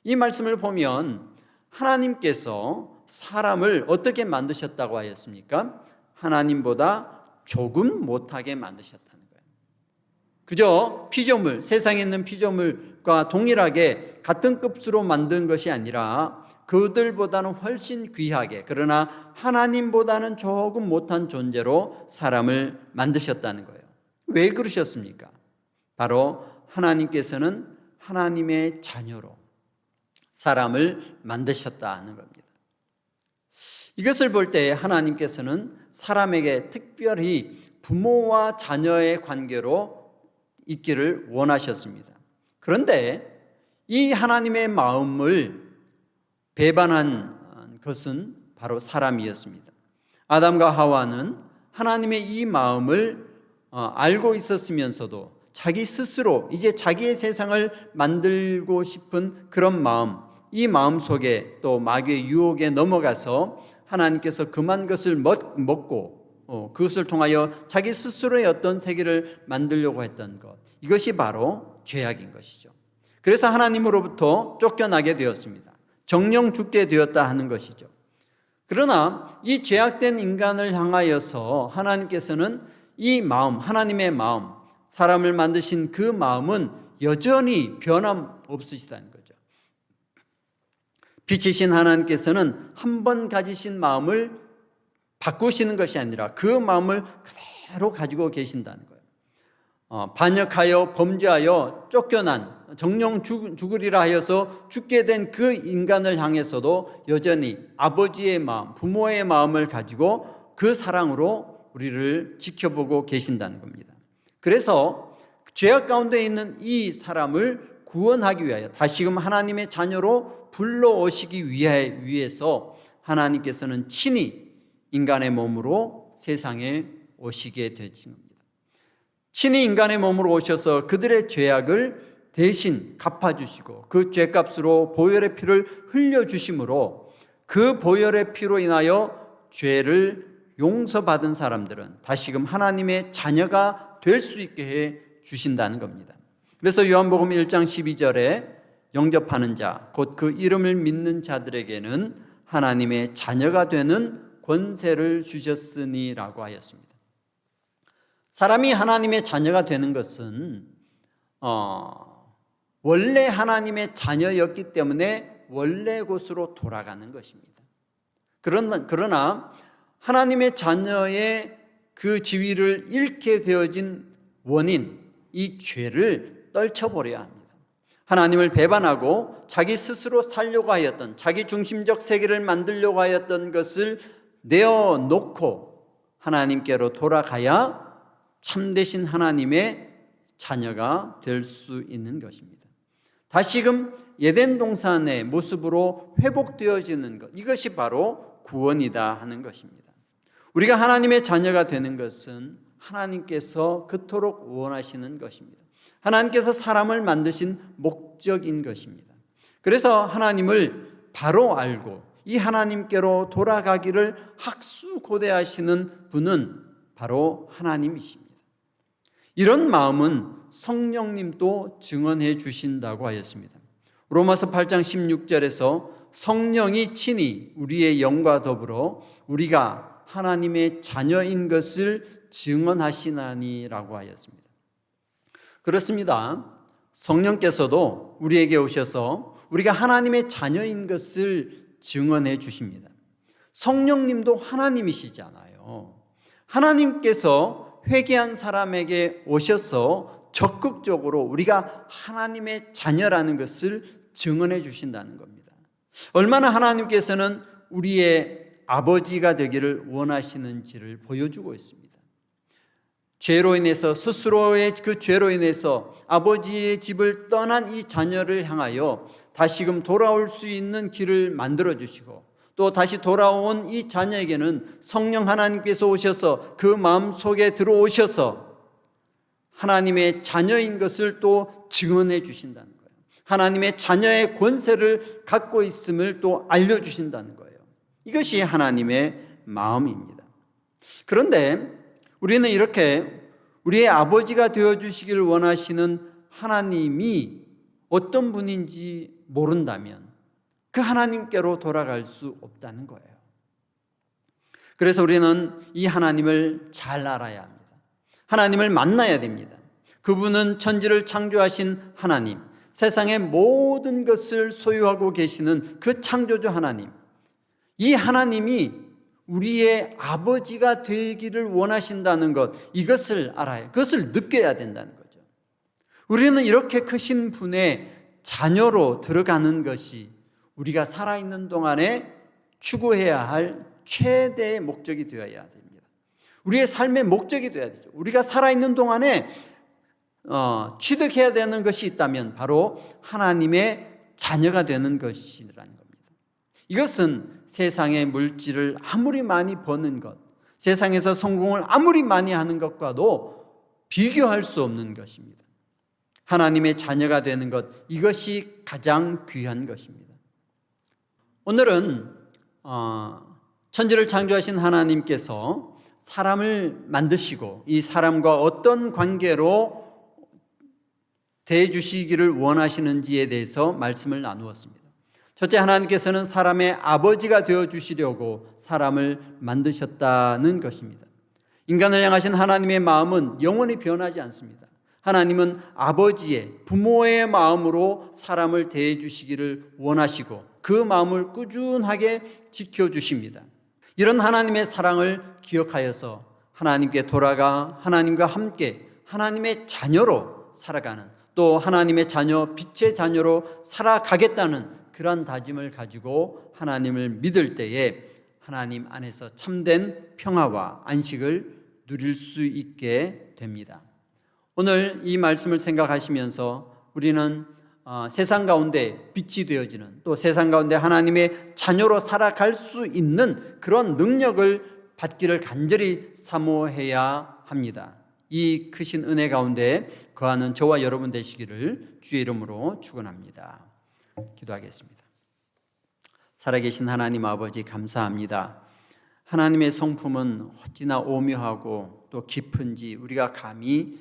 이 말씀을 보면 하나님께서 사람을 어떻게 만드셨다고 하였습니까? 하나님보다 조금 못하게 만드셨다는 거예요. 그저 피조물, 세상에 있는 피조물과 동일하게 같은 급수로 만든 것이 아니라 그들보다는 훨씬 귀하게, 그러나 하나님보다는 조금 못한 존재로 사람을 만드셨다는 거예요. 왜 그러셨습니까? 바로 하나님께서는 하나님의 자녀로, 사람을 만드셨다 하는 겁니다. 이것을 볼 때 하나님께서는 사람에게 특별히 부모와 자녀의 관계로 있기를 원하셨습니다. 그런데 이 하나님의 마음을 배반한 것은 바로 사람이었습니다. 아담과 하와는 하나님의 이 마음을 알고 있었으면서도 자기 스스로 이제 자기의 세상을 만들고 싶은 그런 마음, 이 마음 속에 또 마귀의 유혹에 넘어가서 하나님께서 금한 것을 먹고 그것을 통하여 자기 스스로의 어떤 세계를 만들려고 했던 것, 이것이 바로 죄악인 것이죠. 그래서 하나님으로부터 쫓겨나게 되었습니다. 정령 죽게 되었다 하는 것이죠. 그러나 이 죄악된 인간을 향하여서 하나님께서는 이 마음, 하나님의 마음, 사람을 만드신 그 마음은 여전히 변함없으시다는 거죠. 빛이신 하나님께서는 한 번 가지신 마음을 바꾸시는 것이 아니라 그 마음을 그대로 가지고 계신다는 거예요. 반역하여 범죄하여 쫓겨난 정령 죽으리라 하여서 죽게 된 그 인간을 향해서도 여전히 아버지의 마음, 부모의 마음을 가지고 그 사랑으로 우리를 지켜보고 계신다는 겁니다. 그래서 죄악 가운데 있는 이 사람을 구원하기 위하여 다시금 하나님의 자녀로 불러오시기 위해서 하나님께서는 친히 인간의 몸으로 세상에 오시게 되신 겁니다. 친히 인간의 몸으로 오셔서 그들의 죄악을 대신 갚아주시고 그 죄값으로 보혈의 피를 흘려주심으로 그 보혈의 피로 인하여 죄를 용서받은 사람들은 다시금 하나님의 자녀가 될 수 있게 해 주신다는 겁니다. 그래서 요한복음 1장 12절에 영접하는 자, 곧 그 이름을 믿는 자들에게는 하나님의 자녀가 되는 권세를 주셨으니라고 하였습니다. 사람이 하나님의 자녀가 되는 것은 원래 하나님의 자녀였기 때문에 원래 곳으로 돌아가는 것입니다. 그러나 하나님의 자녀의 그 지위를 잃게 되어진 원인, 이 죄를 떨쳐버려야 합니다. 하나님을 배반하고 자기 스스로 살려고 하였던, 자기 중심적 세계를 만들려고 하였던 것을 내어놓고 하나님께로 돌아가야 참되신 하나님의 자녀가 될 수 있는 것입니다. 다시금 에덴 동산의 모습으로 회복되어지는 것, 이것이 바로 구원이다 하는 것입니다. 우리가 하나님의 자녀가 되는 것은 하나님께서 그토록 원하시는 것입니다. 하나님께서 사람을 만드신 목적인 것입니다. 그래서 하나님을 바로 알고 이 하나님께로 돌아가기를 학수고대하시는 분은 바로 하나님이십니다. 이런 마음은 성령님도 증언해 주신다고 하였습니다. 로마서 8장 16절에서 성령이 친히 우리의 영과 더불어 우리가 하나님의 자녀인 것을 증언하시나니라고 하였습니다. 그렇습니다. 성령께서도 우리에게 오셔서 우리가 하나님의 자녀인 것을 증언해 주십니다. 성령님도 하나님이시잖아요. 하나님께서 회개한 사람에게 오셔서 적극적으로 우리가 하나님의 자녀라는 것을 증언해 주신다는 겁니다. 얼마나 하나님께서는 우리의 아버지가 되기를 원하시는지를 보여주고 있습니다. 죄로 인해서 스스로의 그 죄로 인해서 아버지의 집을 떠난 이 자녀를 향하여 다시금 돌아올 수 있는 길을 만들어 주시고 또 다시 돌아온 이 자녀에게는 성령 하나님께서 오셔서 그 마음 속에 들어오셔서 하나님의 자녀인 것을 또 증언해 주신다는 거예요. 하나님의 자녀의 권세를 갖고 있음을 또 알려주신다는 거예요. 이것이 하나님의 마음입니다. 그런데 우리는 이렇게 우리의 아버지가 되어주시기를 원하시는 하나님이 어떤 분인지 모른다면 그 하나님께로 돌아갈 수 없다는 거예요. 그래서 우리는 이 하나님을 잘 알아야 합니다. 하나님을 만나야 됩니다. 그분은 천지를 창조하신 하나님, 세상의 모든 것을 소유하고 계시는 그 창조주 하나님, 이 하나님이 우리의 아버지가 되기를 원하신다는 것, 이것을 알아야, 그것을 느껴야 된다는 거죠. 우리는 이렇게 크신 분의 자녀로 들어가는 것이 우리가 살아있는 동안에 추구해야 할 최대의 목적이 되어야 됩니다. 우리의 삶의 목적이 되어야 되죠. 우리가 살아있는 동안에 취득해야 되는 것이 있다면 바로 하나님의 자녀가 되는 것이라는 겁니다. 이것은 세상의 물질을 아무리 많이 버는 것, 세상에서 성공을 아무리 많이 하는 것과도 비교할 수 없는 것입니다. 하나님의 자녀가 되는 것, 이것이 가장 귀한 것입니다. 오늘은 천지를 창조하신 하나님께서 사람을 만드시고 이 사람과 어떤 관계로 대해주시기를 원하시는지에 대해서 말씀을 나누었습니다. 첫째, 하나님께서는 사람의 아버지가 되어주시려고 사람을 만드셨다는 것입니다. 인간을 향하신 하나님의 마음은 영원히 변하지 않습니다. 하나님은 아버지의, 부모의 마음으로 사람을 대해주시기를 원하시고 그 마음을 꾸준하게 지켜주십니다. 이런 하나님의 사랑을 기억하여서 하나님께 돌아가 하나님과 함께 하나님의 자녀로 살아가는, 또 하나님의 자녀, 빛의 자녀로 살아가겠다는 그런 다짐을 가지고 하나님을 믿을 때에 하나님 안에서 참된 평화와 안식을 누릴 수 있게 됩니다. 오늘 이 말씀을 생각하시면서 우리는 세상 가운데 빛이 되어지는, 또 세상 가운데 하나님의 자녀로 살아갈 수 있는 그런 능력을 받기를 간절히 사모해야 합니다. 이 크신 은혜 가운데 거하는 저와 여러분 되시기를 주의 이름으로 축원합니다. 기도하겠습니다. 살아계신 하나님 아버지, 감사합니다. 하나님의 성품은 어찌나 오묘하고 또 깊은지 우리가 감히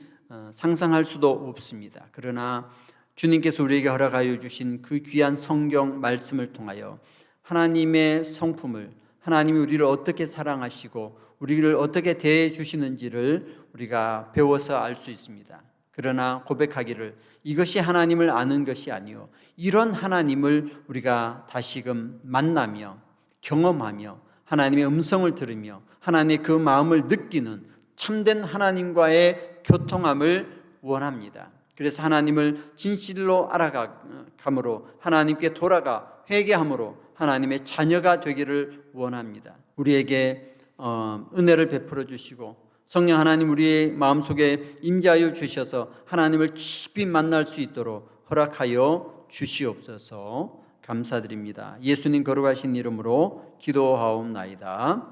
상상할 수도 없습니다. 그러나 주님께서 우리에게 허락하여 주신 그 귀한 성경 말씀을 통하여 하나님의 성품을, 하나님이 우리를 어떻게 사랑하시고 우리를 어떻게 대해 주시는지를 우리가 배워서 알 수 있습니다. 그러나 고백하기를 이것이 하나님을 아는 것이 아니요, 이런 하나님을 우리가 다시금 만나며 경험하며 하나님의 음성을 들으며 하나님의 그 마음을 느끼는 참된 하나님과의 교통함을 원합니다. 그래서 하나님을 진실로 알아감으로 하나님께 돌아가 회개함으로 하나님의 자녀가 되기를 원합니다. 우리에게 은혜를 베풀어 주시고 성령 하나님 우리의 마음속에 임재하여 주셔서 하나님을 깊이 만날 수 있도록 허락하여 주시옵소서. 감사드립니다. 예수님 거룩하신 이름으로 기도하옵나이다.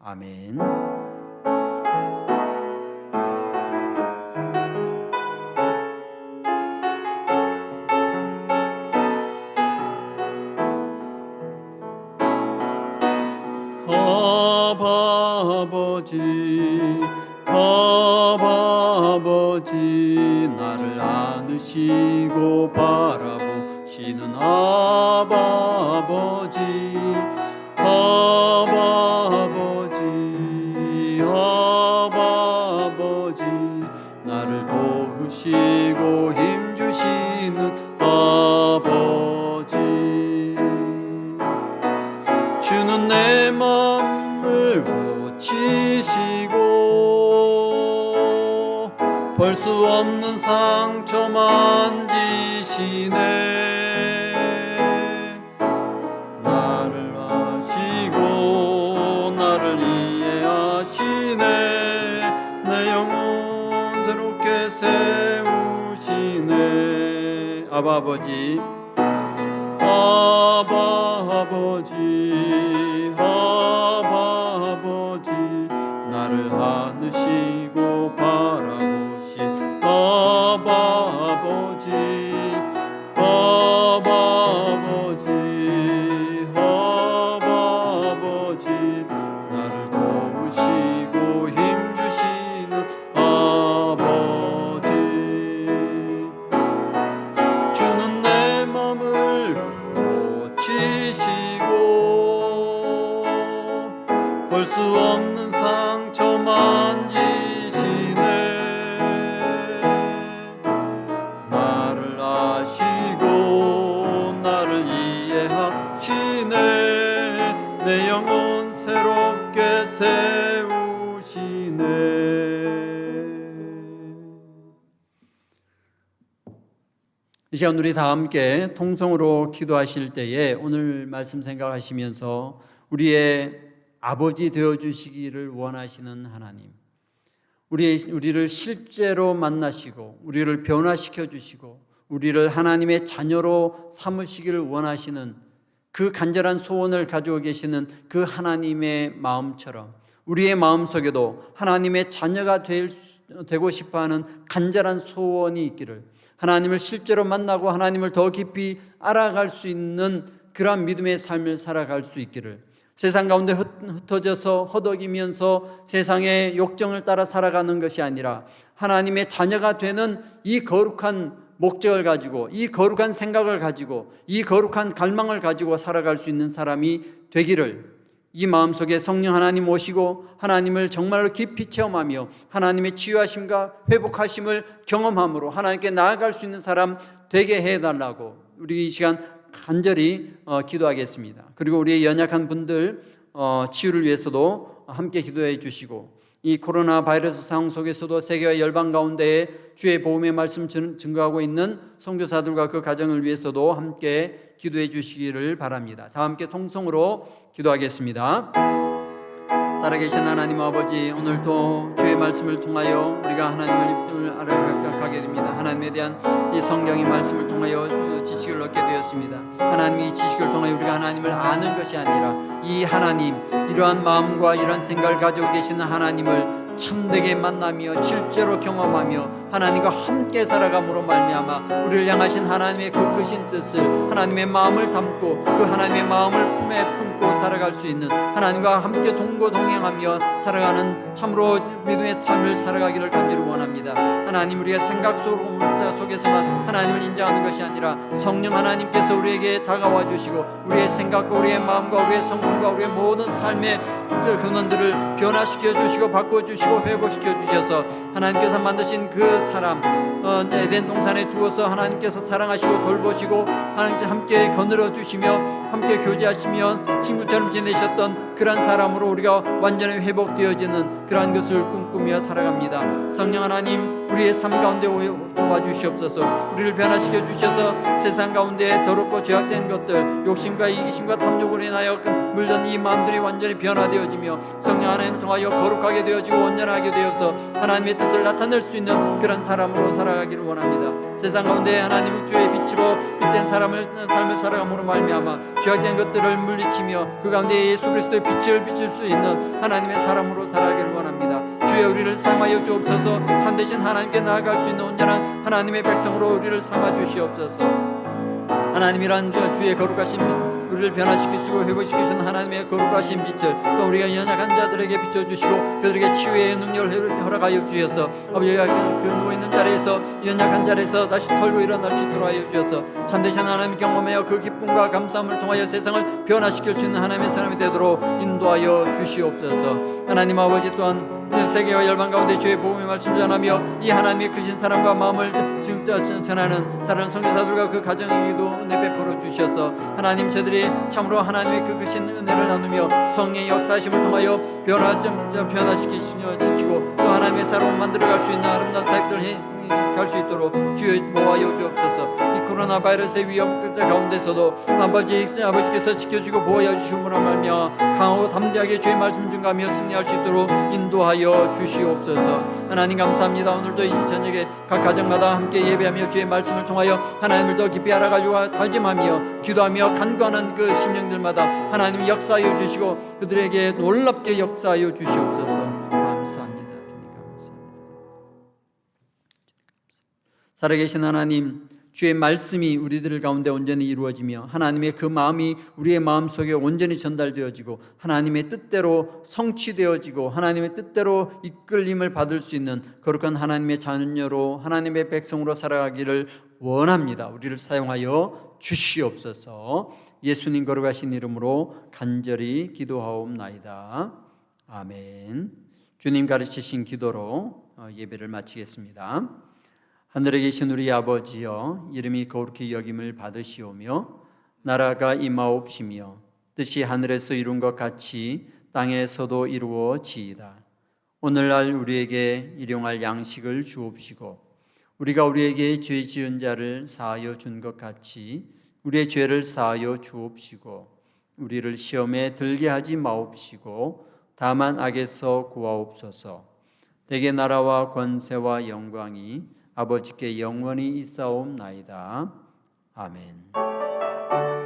아멘. 아버지 나를 안으시고 바라보시는 아버지 나를 도우시고 힘주시는 아버지, 주는 내 맘을 고치시고 볼 수 없는 상처 만지시네. 나를 아시고 나를 이해하시네. 내 영혼 새롭게 세우시네. 아버지 나를 안으시고 바라보신 아버지 나를 도우시고 힘주시는 아버지, 주는 내 맘을 고치시고 볼 수 없는 상처 만지시네. 나를 아시고 나를 이해하시네. 내 영혼 새롭게 세우시네. 이 시간 우리 다 함께 통성으로 기도하실 때에 오늘 말씀 생각하시면서 우리의 아버지 되어주시기를 원하시는 하나님, 우리를 실제로 만나시고 우리를 변화시켜 주시고 우리를 하나님의 자녀로 삼으시기를 원하시는 그 간절한 소원을 가지고 계시는 그 하나님의 마음처럼 우리의 마음속에도 하나님의 자녀가 되고 싶어하는 간절한 소원이 있기를, 하나님을 실제로 만나고 하나님을 더 깊이 알아갈 수 있는 그러한 믿음의 삶을 살아갈 수 있기를, 세상 가운데 흩어져서 허덕이면서 세상의 욕정을 따라 살아가는 것이 아니라 하나님의 자녀가 되는 이 거룩한 목적을 가지고, 이 거룩한 생각을 가지고, 이 거룩한 갈망을 가지고 살아갈 수 있는 사람이 되기를, 이 마음속에 성령 하나님 오시고 하나님을 정말로 깊이 체험하며 하나님의 치유하심과 회복하심을 경험함으로 하나님께 나아갈 수 있는 사람 되게 해달라고 우리 이 시간 간절히 기도하겠습니다. 그리고 우리의 연약한 분들 치유를 위해서도 함께 기도해 주시고, 이 코로나 바이러스 상황 속에서도 세계와 열방 가운데에 주의 복음의 말씀 증거하고 있는 선교사들과 그 가정을 위해서도 함께 기도해 주시기를 바랍니다. 다 함께 통성으로 기도하겠습니다. 살아계신 하나님 아버지, 오늘도 주의 말씀을 통하여 우리가 하나님을 알아가게 됩니다. 하나님에 대한 이 성경의 말씀을 통하여 지식을 얻게 되었습니다. 하나님의 이 지식을 통하여 우리가 하나님을 아는 것이 아니라 이 하나님, 이러한 마음과 이러한 생각을 가지고 계시는 하나님을 참되게 만나며 실제로 경험하며 하나님과 함께 살아감으로 말미암아 우리를 향하신 하나님의 그 크신 뜻을, 하나님의 마음을 담고 그 하나님의 마음을 품에 품고 살아갈 수 있는, 하나님과 함께 동행하며 살아가는 참으로 믿음의 삶을 살아가기를 간절히 원합니다. 하나님, 우리의 생각 속에서만 하나님을 인정하는 것이 아니라 성령 하나님께서 우리에게 다가와 주시고 우리의 생각과 우리의 마음과 우리의 성품과 우리의 모든 삶의 근원들을 변화시켜 주시고 바꿔 주시고 회복시켜 주셔서 하나님께서 만드신 그 사람 에덴 동산에 두어서 하나님께서 사랑하시고 돌보시고 하나님께 함께 거느려 주시며 함께 교제하시며 친구처럼 지내셨던 그러한 사람으로 우리가 완전히 회복되어지는 그러한 것을 꿈꾸며 살아갑니다. 성령 하나님, 우리의 삶 가운데 도와주시옵소서. 우리를 변화시켜 주셔서 세상 가운데 더럽고 죄악된 것들, 욕심과 이기심과 탐욕으로 인하여 물든 이 마음들이 완전히 변화되어지며 성령 하나님 통하여 거룩하게 되어지고 온전하게 되어서 하나님의 뜻을 나타낼 수 있는 그런 사람으로 살아가기를 원합니다. 세상 가운데 하나님 주의 빛으로 빛된 삶을 살아감으로 말미암아 죄악된 것들을 물리치며 그 가운데 예수 그리스도의 빛을 비칠 수 있는 하나님의 사람으로 살아가기를 원합니다. 주여, 우리를 사용하여 주옵소서. 참되신 하나님께 나아갈 수 있는 온전한 하나님의 백성으로 우리를 삼아 주시옵소서. 하나님이란 주의 거룩하신 빛, 우리를 변화시키시고 회복시키시는 하나님의 거룩하신 빛을 또 우리가 연약한 자들에게 비춰주시고 그들에게 치유의 능력을 허락하여 주셔서 아버지가 그 누워있는 자리에서 연약한 자리에서 다시 털고 일어날 수 있도록 하여 주셔서 참되신 하나님 경험하여 그 기쁨과 감사함을 통하여 세상을 변화시킬 수 있는 하나님의 사람이 되도록 인도하여 주시옵소서. 하나님 아버지, 또한 세계와 열방 가운데 주의 복음의 말씀 전하며 이 하나님의 크신 사랑과 마음을 전하는 사랑하는 선교사들과 그 가정에게도 은혜 베풀어 주셔서 하나님, 저들이 참으로 하나님의 그 크신 은혜를 나누며 성령의 역사하심을 통하여 변화시키시고 또 하나님의 사람을 만들어갈 수 있는 아름다운 사역들 갈 수 있도록 주여 보호하여 주옵소서. 이 코로나 바이러스의 위험 가운데서도 아버지께서 지켜주고 보호하여 주심으로 말미암아 강하고 담대하게 주의 말씀 증가하며 승리할 수 있도록 인도하여 주시옵소서. 하나님 감사합니다. 오늘도 이 저녁에 각 가정마다 함께 예배하며 주의 말씀을 통하여 하나님을 더 깊이 알아가려고 다짐하며 기도하며 간구하는 그 심령들마다 하나님 역사하여 주시고 그들에게 놀랍게 역사하여 주시옵소서. 감사합니다. 살아계신 하나님, 주의 말씀이 우리들 가운데 온전히 이루어지며 하나님의 그 마음이 우리의 마음속에 온전히 전달되어지고 하나님의 뜻대로 성취되어지고 하나님의 뜻대로 이끌림을 받을 수 있는 거룩한 하나님의 자녀로 하나님의 백성으로 살아가기를 원합니다. 우리를 사용하여 주시옵소서. 예수님 거룩하신 이름으로 간절히 기도하옵나이다. 아멘. 주님 가르치신 기도로 예배를 마치겠습니다. 하늘에 계신 우리 아버지여, 이름이 거룩히 여김을 받으시오며 나라가 임하옵시며 뜻이 하늘에서 이룬 것 같이 땅에서도 이루어지이다. 오늘날 우리에게 일용할 양식을 주옵시고 우리가 우리에게 죄 지은 자를 사하여 준 것 같이 우리의 죄를 사하여 주옵시고 우리를 시험에 들게 하지 마옵시고 다만 악에서 구하옵소서. 대개 나라와 권세와 영광이 아버지께 영원히 있사옵나이다. 아멘.